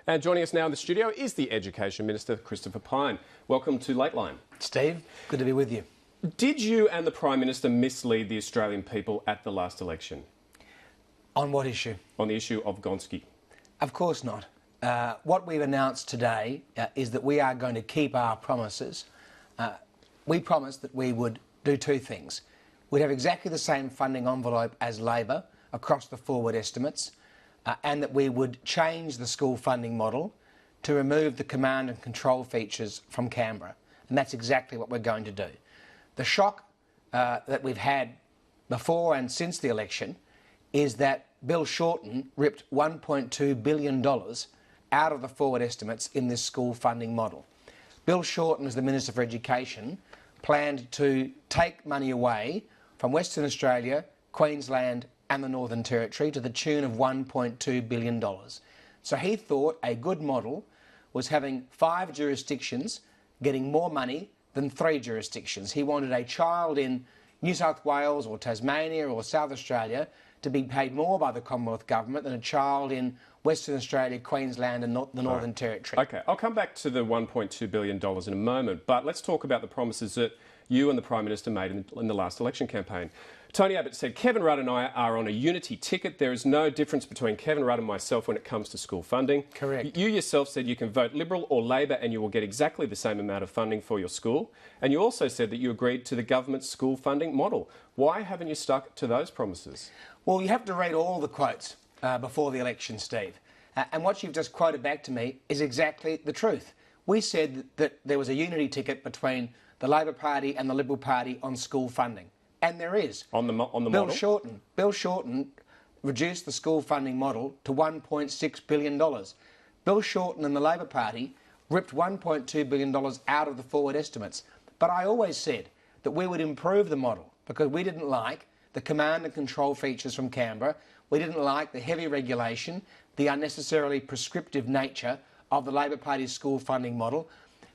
And joining us now in the studio is the Education Minister, Christopher Pyne. Welcome to Lateline. Steve, good to be with you. Did you and the Prime Minister mislead the Australian people at the last election? On what issue? On the issue of Gonski. Of course not. What we've announced today is that we are going to keep our promises. We promised that we would do two things. We'd have exactly the same funding envelope as Labor across the forward estimates, and that we would change the school funding model to remove the command and control features from Canberra. And that's exactly what we're going to do. The shock that we've had before and since the election is that Bill Shorten ripped $1.2 billion out of the forward estimates in this school funding model. Bill Shorten, as the Minister for Education, planned to take money away from Western Australia, Queensland and the Northern Territory to the tune of $1.2 billion. So he thought a good model was having 5 jurisdictions getting more money than 3 jurisdictions. He wanted a child in New South Wales or Tasmania or South Australia to be paid more by the Commonwealth Government than a child in Western Australia, Queensland and the Northern Territory. OK, I'll come back to the $1.2 billion in a moment, but let's talk about the promises that you and the Prime Minister made in the last election campaign. Tony Abbott said, Kevin Rudd and I are on a unity ticket. There is no difference between Kevin Rudd and myself when it comes to school funding. Correct. You yourself said you can vote Liberal or Labor and you will get exactly the same amount of funding for your school. And you also said that you agreed to the government's school funding model. Why haven't you stuck to those promises? Well, you have to read all the quotes before the election, Steve. And what you've just quoted back to me is exactly the truth. We said that there was a unity ticket between the Labor Party and the Liberal Party on school funding. And there is. On the model? Bill Shorten reduced the school funding model to $1.6 billion. Bill Shorten and the Labor Party ripped $1.2 billion out of the forward estimates. But I always said that we would improve the model because we didn't like the command and control features from Canberra. We didn't like the heavy regulation, the unnecessarily prescriptive nature of the Labor Party's school funding model.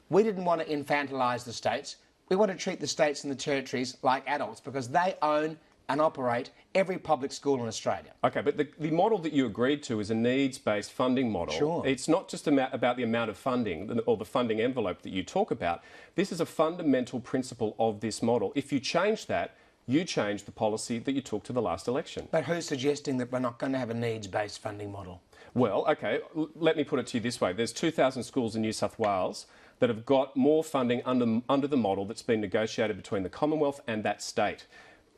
We didn't want to infantilise the states. We want to treat the states and the territories like adults because they own and operate every public school in Australia. OK, but the model that you agreed to is a needs-based funding model. Sure. It's not just about the amount of funding or the funding envelope that you talk about. This is a fundamental principle of this model. If you change that, you change the policy that you took to the last election. But who's suggesting that we're not going to have a needs-based funding model? Well, OK, let me put it to you this way. There's 2,000 schools in New South Wales that have got more funding under the model that's been negotiated between the Commonwealth and that state.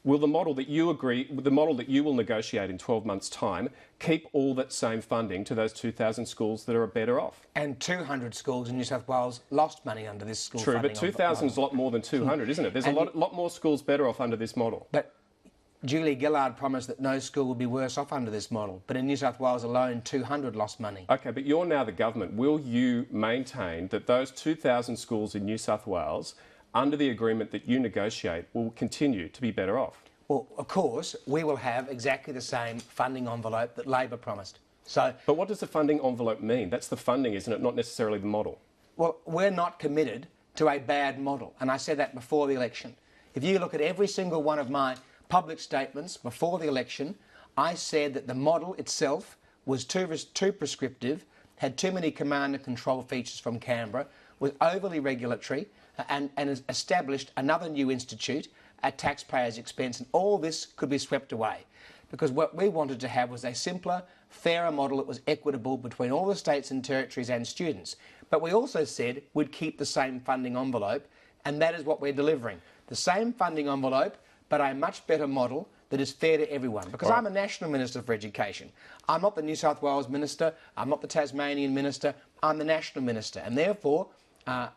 Will the model that you will negotiate in 12 months' time keep all that same funding to those 2,000 schools that are better off? And 200 schools in New South Wales lost money under this school funding. True, but 2,000 is a lot more than 200, isn't it? There's a lot more schools better off under this model. But Julie Gillard promised that no school would be worse off under this model. But in New South Wales alone, 200 lost money. OK, but you're now the government. Will you maintain that those 2,000 schools in New South Wales, under the agreement that you negotiate, will continue to be better off? Well, of course, we will have exactly the same funding envelope that Labor promised. But what does the funding envelope mean? That's the funding, isn't it? Not necessarily the model. Well, we're not committed to a bad model. And I said that before the election. If you look at every single one of my public statements before the election, I said that the model itself was too prescriptive, had too many command and control features from Canberra, was overly regulatory and has established another new institute at taxpayers' expense, and all this could be swept away. Because what we wanted to have was a simpler, fairer model that was equitable between all the states and territories and students. But we also said we'd keep the same funding envelope, and that is what we're delivering. The same funding envelope, but a much better model that is fair to everyone. Because I'm a National Minister for Education. I'm not the New South Wales Minister, I'm not the Tasmanian Minister, I'm the National Minister. And therefore,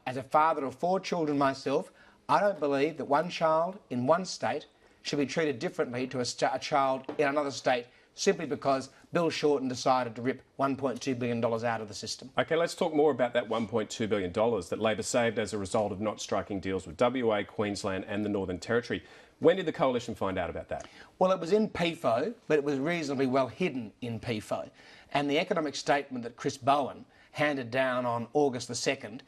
as a father of 4 children myself, I don't believe that one child in one state should be treated differently to a child in another state simply because Bill Shorten decided to rip $1.2 billion out of the system. OK, let's talk more about that $1.2 billion that Labor saved as a result of not striking deals with WA, Queensland and the Northern Territory. When did the Coalition find out about that? Well, it was in PFO, but it was reasonably well hidden in PFO. And the economic statement that Chris Bowen handed down on August the 2nd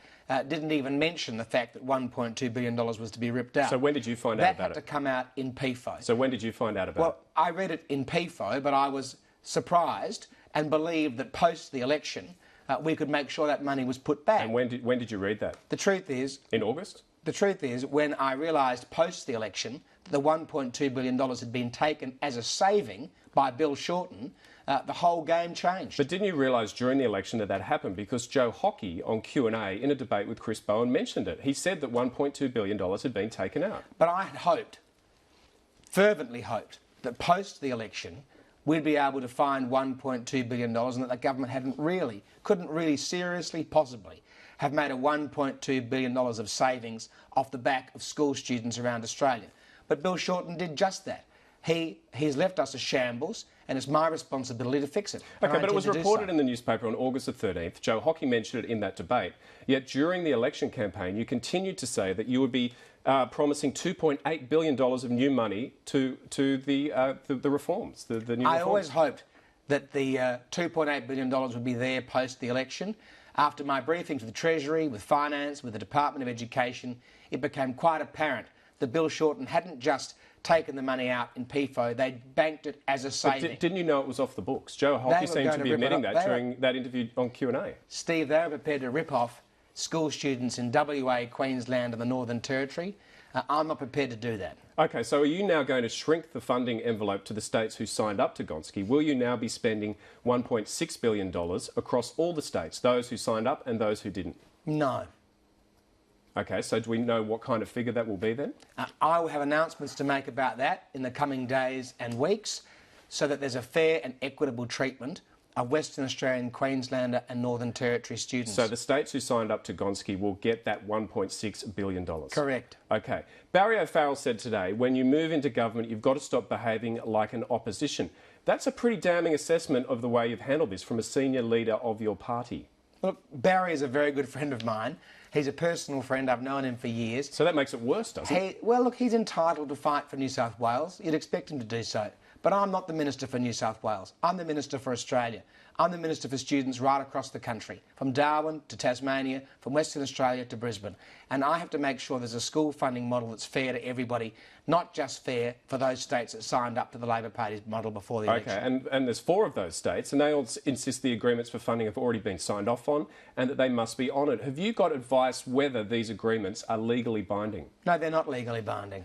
didn't even mention the fact that $1.2 billion was to be ripped out. So when did you find out about it? That had to come out in PFO. So when did you find out about it? Well, I read it in PFO, but I was surprised and believed that post the election we could make sure that money was put back. And when did you read that? The truth is... In August? The truth is, when I realised post the election that the $1.2 billion had been taken as a saving by Bill Shorten, the whole game changed. But didn't you realise during the election that happened? Because Joe Hockey on Q&A in a debate with Chris Bowen mentioned it. He said that $1.2 billion had been taken out. But I had hoped, fervently hoped, that post the election we'd be able to find $1.2 billion and that the government couldn't really seriously, possibly, have made a $1.2 billion of savings off the back of school students around Australia. But Bill Shorten did just that. He's left us a shambles, and it's my responsibility to fix it. OK, but it was reported in the newspaper on August the 13th. Joe Hockey mentioned it in that debate. Yet during the election campaign, you continued to say that you would be promising $2.8 billion of new money to the reforms, the new reforms. I always hoped that the $2.8 billion would be there post the election. After my briefings with the Treasury, with Finance, with the Department of Education, it became quite apparent that Bill Shorten hadn't just taken the money out in PFO, they'd banked it as a saving. But didn't you know it was off the books? Joe Hockey seemed to be admitting that during that interview on Q&A. Steve, they were prepared to rip off school students in WA, Queensland and the Northern Territory. I'm not prepared to do that. OK, so are you now going to shrink the funding envelope to the states who signed up to Gonski? Will you now be spending $1.6 billion across all the states, those who signed up and those who didn't? No. OK, so do we know what kind of figure that will be then? I will have announcements to make about that in the coming days and weeks so that there's a fair and equitable treatment of Western Australian, Queenslander and Northern Territory students. So the states who signed up to Gonski will get that $1.6 billion? Correct. OK. Barry O'Farrell said today, when you move into government, you've got to stop behaving like an opposition. That's a pretty damning assessment of the way you've handled this from a senior leader of your party. Look, Barry is a very good friend of mine. He's a personal friend. I've known him for years. So that makes it worse, doesn't it? Well, look, he's entitled to fight for New South Wales. You'd expect him to do so. But I'm not the Minister for New South Wales. I'm the Minister for Australia. I'm the Minister for students right across the country, from Darwin to Tasmania, from Western Australia to Brisbane. And I have to make sure there's a school funding model that's fair to everybody, not just fair for those states that signed up to the Labor Party's model before the election. OK, and there's 4 of those states, and they all insist the agreements for funding have already been signed off on and that they must be honoured. Have you got advice whether these agreements are legally binding? No, they're not legally binding.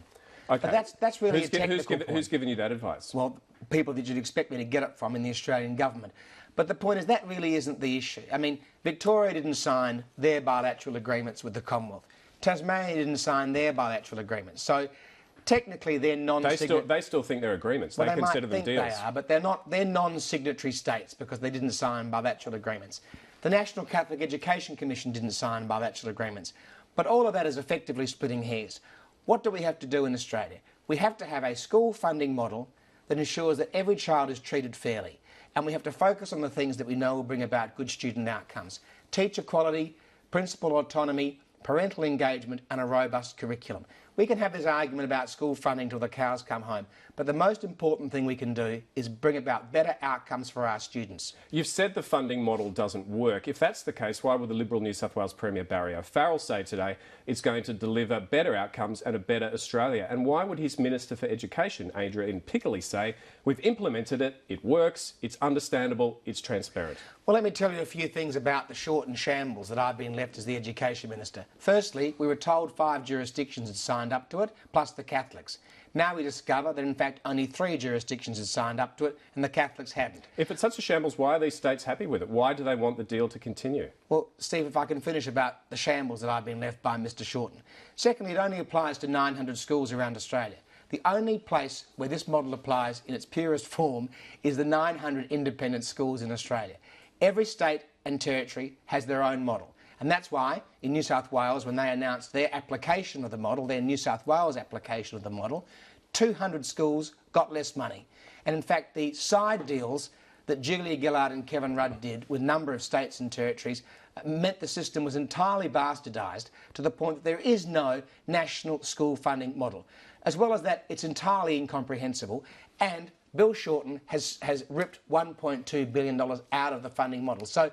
OK. But that's really a technical point. Who's given you that advice? Well, people that you'd expect me to get it from in the Australian government. But the point is that really isn't the issue. I mean, Victoria didn't sign their bilateral agreements with the Commonwealth. Tasmania didn't sign their bilateral agreements. So technically they're non-signatory. They still think they're agreements. Well, they consider them deals. They are, but they're non-signatory states because they didn't sign bilateral agreements. The National Catholic Education Commission didn't sign bilateral agreements. But all of that is effectively splitting hairs. What do we have to do in Australia? We have to have a school funding model that ensures that every child is treated fairly. And we have to focus on the things that we know will bring about good student outcomes. Teacher quality, principal autonomy, parental engagement and a robust curriculum. We can have this argument about school funding till the cows come home, but the most important thing we can do is bring about better outcomes for our students. You've said the funding model doesn't work. If that's the case, why would the Liberal New South Wales Premier Barry O'Farrell say today it's going to deliver better outcomes and a better Australia? And why would his Minister for Education, Adrian Piccoli, say we've implemented it, it works, it's understandable, it's transparent? Well, let me tell you a few things about the Shorten shambles that I've been left as the Education Minister. Firstly, we were told 5 jurisdictions had signed up to it, plus the Catholics. Now we discover that in fact only 3 jurisdictions had signed up to it and the Catholics hadn't. If it's such a shambles, why are these states happy with it? Why do they want the deal to continue? Well, Steve, if I can finish about the shambles that I've been left by Mr Shorten. Secondly, it only applies to 900 schools around Australia. The only place where this model applies in its purest form is the 900 independent schools in Australia. Every state and territory has their own model. And that's why in New South Wales, when they announced their application of the model, their New South Wales application of the model, 200 schools got less money. And in fact, the side deals that Julia Gillard and Kevin Rudd did with a number of states and territories meant the system was entirely bastardised to the point that there is no national school funding model. As well as that, it's entirely incomprehensible, and Bill Shorten has ripped $1.2 billion out of the funding model. So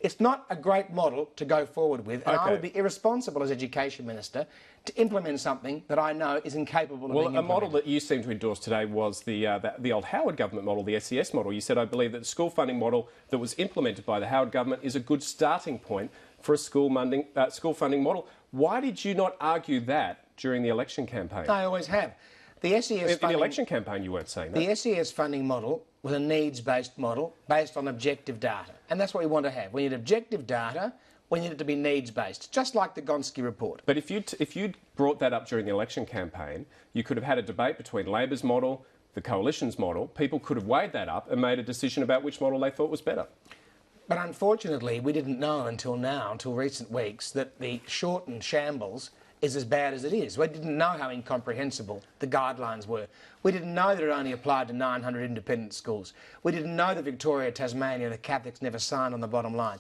It's not a great model to go forward with, and I Okay. would be irresponsible as Education Minister to implement something that I know is incapable of being implemented. A model that you seem to endorse today was the old Howard government model, the SES model. You said, I believe, that the school funding model that was implemented by the Howard government is a good starting point for a school funding model. Why did you not argue that during the election campaign? I always have. The SES In the election campaign, you weren't saying that. The SES funding model was a needs-based model based on objective data, and that's what we want to have. We need objective data. We need it to be needs-based, just like the Gonski report. But if you'd brought that up during the election campaign, you could have had a debate between Labor's model, the Coalition's model. People could have weighed that up and made a decision about which model they thought was better. But unfortunately, we didn't know until recent weeks, that the shortened shambles is as bad as it is. We didn't know how incomprehensible the guidelines were. We didn't know that it only applied to 900 independent schools. We didn't know that Victoria, Tasmania, the Catholics never signed on the bottom line.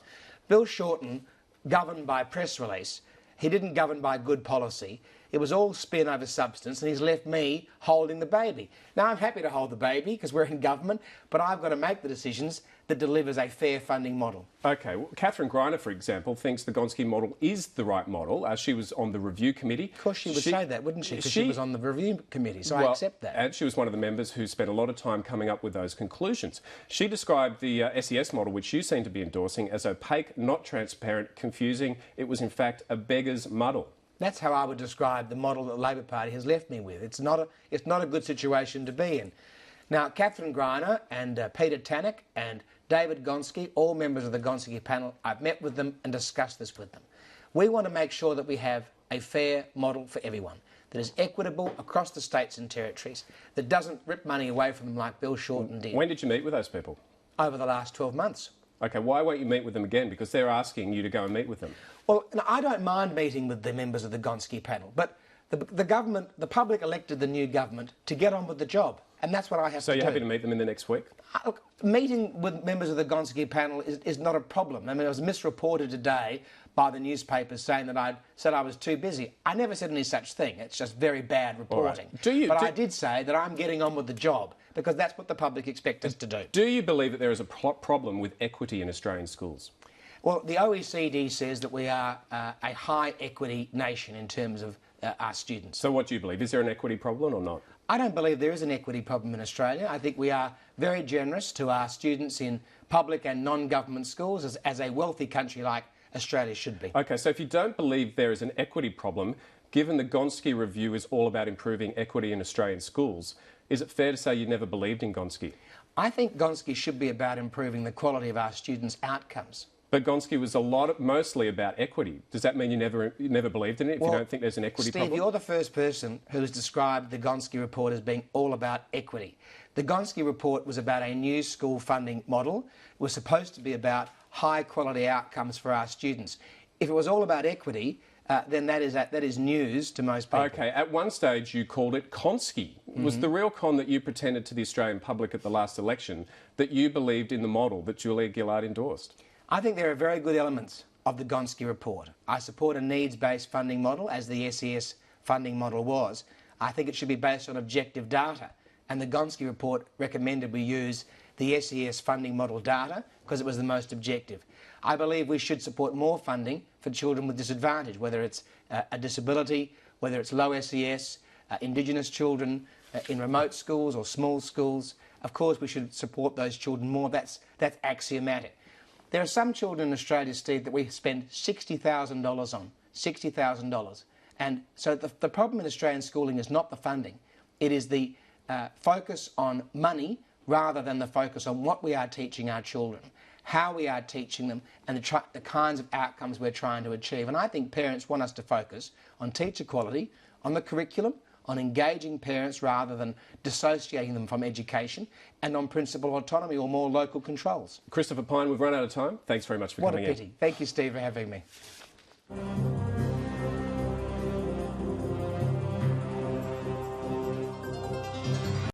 Bill Shorten governed by press release. He didn't govern by good policy. It was all spin over substance, and he's left me holding the baby. Now, I'm happy to hold the baby because we're in government, but I've got to make the decisions that delivers a fair funding model. OK, well, Catherine Greiner, for example, thinks the Gonski model is the right model. She was on the review committee. Of course she would say that, wouldn't she? Because she was on the review committee, so I accept that. And she was one of the members who spent a lot of time coming up with those conclusions. She described the SES model, which you seem to be endorsing, as opaque, not transparent, confusing. It was, in fact, a beggar's muddle. That's how I would describe the model that the Labor Party has left me with. It's not a good situation to be in. Now, Catherine Greiner and Peter Tannock and David Gonski, all members of the Gonski panel, I've met with them and discussed this with them. We want to make sure that we have a fair model for everyone, that is equitable across the states and territories, that doesn't rip money away from them like Bill Shorten did. When did you meet with those people? Over the last 12 months. OK, why won't you meet with them again? Because they're asking you to go and meet with them. Well, I don't mind meeting with the members of the Gonski panel, but the government, the public elected the new government to get on with the job, and that's what I have to do. So you're happy to meet them in the next week? Look, meeting with members of the Gonski panel is not a problem. I mean, it was misreported today by the newspapers saying that I'd said I was too busy. I never said any such thing. It's just very bad reporting. Right. I did say that I'm getting on with the job because that's what the public expect us to do. Do you believe that there is a problem with equity in Australian schools? Well, the OECD says that we are a high equity nation in terms of our students. So what do you believe? Is there an equity problem or not? I don't believe there is an equity problem in Australia. I think we are very generous to our students in public and non-government schools, as a wealthy country like Australia should be. OK, so if you don't believe there is an equity problem, given the Gonski review is all about improving equity in Australian schools, is it fair to say you never believed in Gonski? I think Gonski should be about improving the quality of our students' outcomes. But Gonski was mostly about equity. Does that mean you never believed in it if you don't think there's an equity problem? Steve, you're the first person who's described the Gonski report as being all about equity. The Gonski report was about a new school funding model. It was supposed to be about high-quality outcomes for our students. If it was all about equity, then that is news to most people. OK, at one stage you called it Gonski. Was the real con that you pretended to the Australian public at the last election that you believed in the model that Julia Gillard endorsed? I think there are very good elements of the Gonski report. I support a needs-based funding model, as the SES funding model was. I think it should be based on objective data, and the Gonski report recommended we use the SES funding model data because it was the most objective. I believe we should support more funding for children with disadvantage, whether it's a disability, whether it's low SES, Indigenous children in remote schools or small schools. Of course, we should support those children more. That's axiomatic. There are some children in Australia, Steve, that we spend $60,000 on, $60,000. And so the problem in Australian schooling is not the funding. It is the focus on money rather than the focus on what we are teaching our children, how we are teaching them, and the kinds of outcomes we're trying to achieve. And I think parents want us to focus on teacher quality, on the curriculum, on engaging parents rather than dissociating them from education, and on principal autonomy or more local controls. Christopher Pyne, we've run out of time. Thanks very much for coming in. What a pity. Thank you, Steve, for having me.